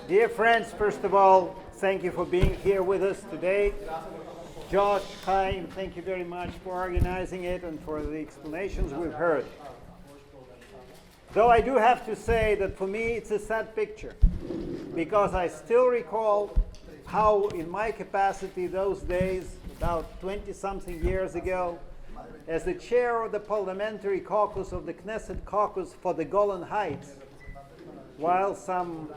Dear friends, first of all, thank you for being here with us today. Josh, Chaim, thank you very much for organizing it and for the explanations we've heard. Though I do have to say that for me it's a sad picture, because I still recall how in my capacity those days, about 20-something years ago, as the chair of the parliamentary caucus of the Knesset caucus for the Golan Heights, while some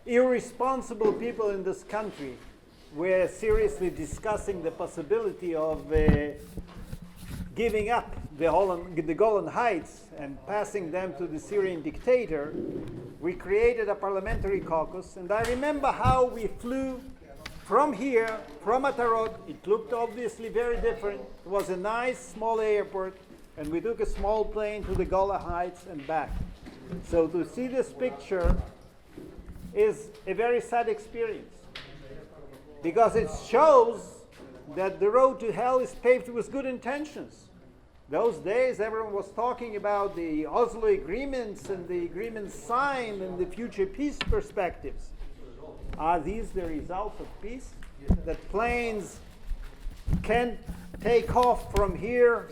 irresponsible people in this country were seriously discussing the possibility of giving up the Golan Heights and passing them to the Syrian dictator, we created a parliamentary caucus. And I remember how we flew from here, from Atarot. It looked obviously very different. It was a nice small airport, and we took a small plane to the Golan Heights and back. So to see this picture is a very sad experience, because it shows that the road to hell is paved with good intentions. Those days everyone was talking about the Oslo agreements and the agreements signed and the future peace perspectives. Are these the results of peace? That planes can't take off from here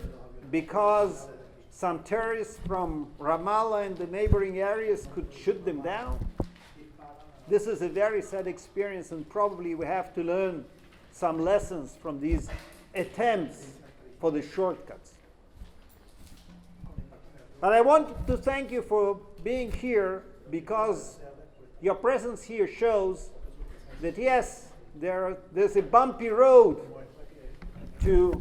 because some terrorists from Ramallah and the neighboring areas could shoot them down? This is a very sad experience, and probably we have to learn some lessons from these attempts for the shortcuts. But I want to thank you for being here, because your presence here shows that yes, there's a bumpy road to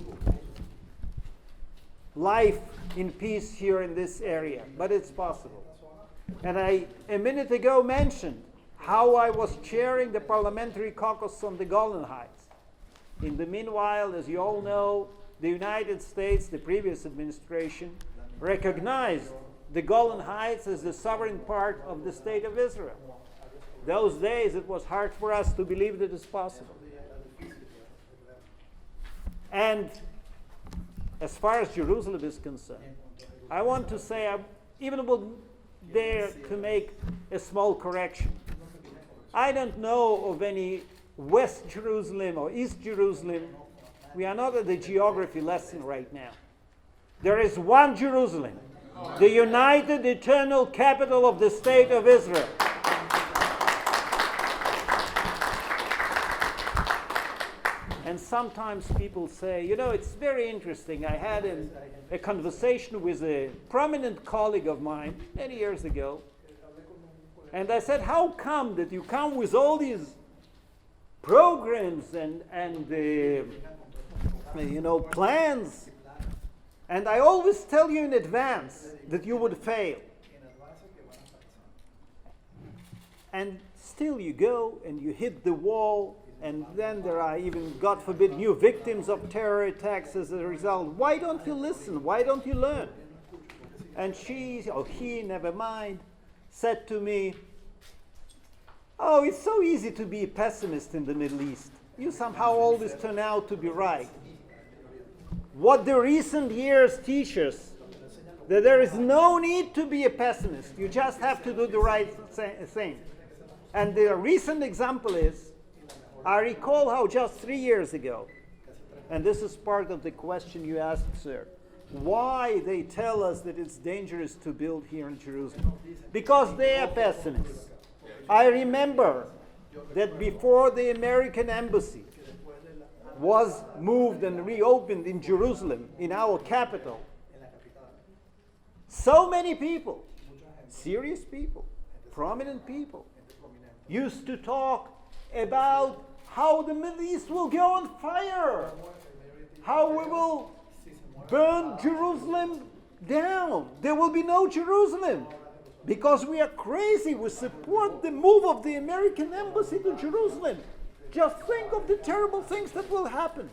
life in peace here in this area, but it's possible. And I, a minute ago, mentioned how I was chairing the parliamentary caucus on the Golan Heights. In the meanwhile, as you all know, the United States, the previous administration, recognized the Golan Heights as the sovereign part of the state of Israel. Those days it was hard for us to believe that it's possible. And as far as Jerusalem is concerned, I want to say I even would dare to make a small correction. I don't know of any West Jerusalem or East Jerusalem. We are not at the geography lesson right now. There is one Jerusalem, the united eternal capital of the state of Israel. And sometimes people say, you know, it's very interesting. I had a conversation with a prominent colleague of mine many years ago. And I said, how come that you come with all these programs and plans, and I always tell you in advance that you would fail. And still you go and you hit the wall, and then there are even, God forbid, new victims of terror attacks as a result. Why don't you listen? Why don't you learn? And she, or he, never mind, said to me, oh, it's so easy to be a pessimist in the Middle East. You somehow always turn out to be right. What the recent years teach us, that there is no need to be a pessimist. You just have to do the right thing. And the recent example is, I recall how just 3 years ago, and this is part of the question you asked, sir, why they tell us that it's dangerous to build here in Jerusalem. Because they are pessimists. I remember that before the American embassy was moved and reopened in Jerusalem, in our capital, so many people, serious people, prominent people, used to talk about how the Middle East will go on fire, how we will burn Jerusalem down. There will be no Jerusalem because we are crazy. We support the move of the American embassy to Jerusalem. Just think of the terrible things that will happen.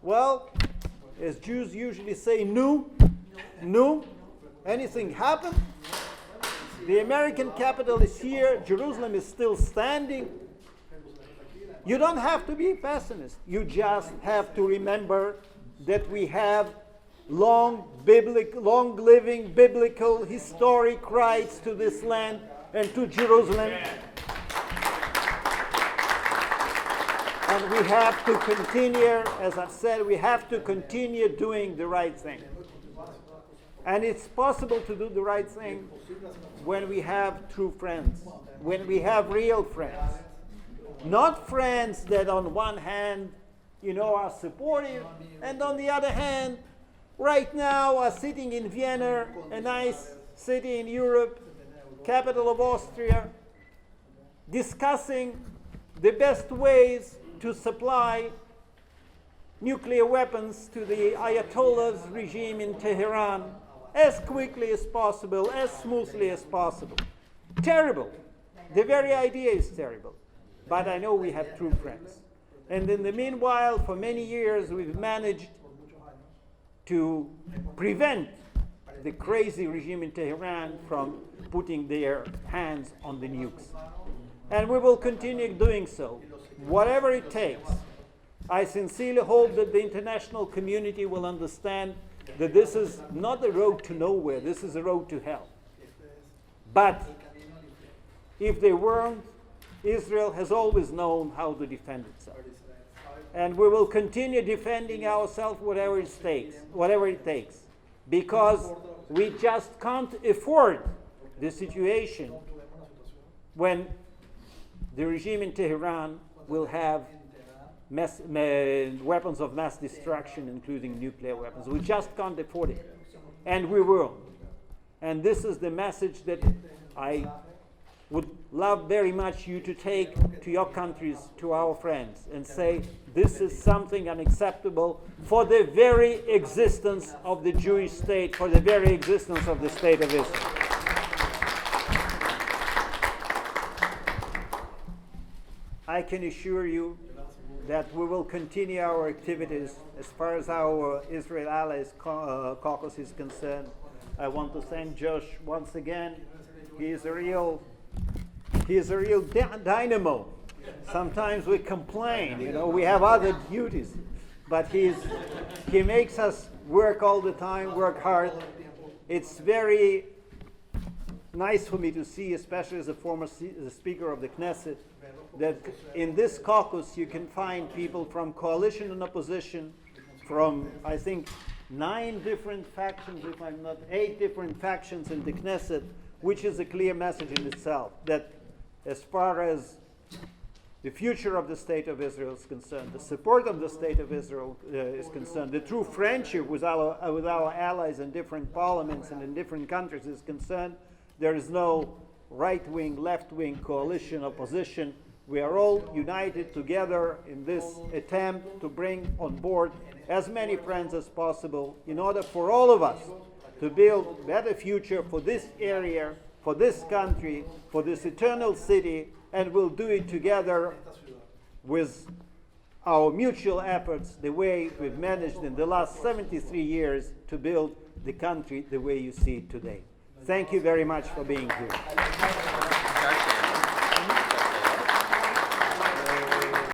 Well, as Jews usually say, no. Anything happened? The American capital is here. Jerusalem is still standing. You don't have to be a pessimist. You just have to remember that we have long-living biblical historic rights to this land and to Jerusalem. And we have to continue, as I've said, we have to continue doing the right thing. And it's possible to do the right thing when we have true friends, when we have real friends. Not friends that on one hand, are supportive, and on the other hand, right now are sitting in Vienna, a nice city in Europe, capital of Austria, discussing the best ways to supply nuclear weapons to the Ayatollah's regime in Tehran as quickly as possible, as smoothly as possible. Terrible. The very idea is terrible. But I know we have true friends. And in the meanwhile, for many years, we've managed to prevent the crazy regime in Tehran from putting their hands on the nukes. And we will continue doing so, whatever it takes. I sincerely hope that the international community will understand that this is not a road to nowhere, this is a road to hell. But if they weren't, Israel has always known how to defend itself. And we will continue defending ourselves whatever it takes. Because we just can't afford the situation when the regime in Tehran will have weapons of mass destruction, including nuclear weapons. We just can't afford it. And we will. And this is the message that I would love very much you to take to your countries, to our friends, and say this is something unacceptable for the very existence of the Jewish state, for the very existence of the state of Israel. I can assure you that we will continue our activities as far as our Israel Allies caucus is concerned. I want to thank Josh once again. He is a real dynamo. Sometimes we complain, we have other duties, but he makes us work all the time, work hard. It's very nice for me to see, especially as a former speaker of the Knesset, that in this caucus you can find people from coalition and opposition, from I think 9 different factions, if I'm not 8 different factions in the Knesset, which is a clear message in itself, that as far as the future of the State of Israel is concerned, the support of the State of Israel is concerned, the true friendship with our allies in different parliaments and in different countries is concerned, there is no right-wing, left-wing coalition, opposition. We are all united together in this attempt to bring on board as many friends as possible in order for all of us to build a better future for this area, for this country, for this eternal city, and we'll do it together with our mutual efforts, the way we've managed in the last 73 years to build the country the way you see it today. Thank you very much for being here.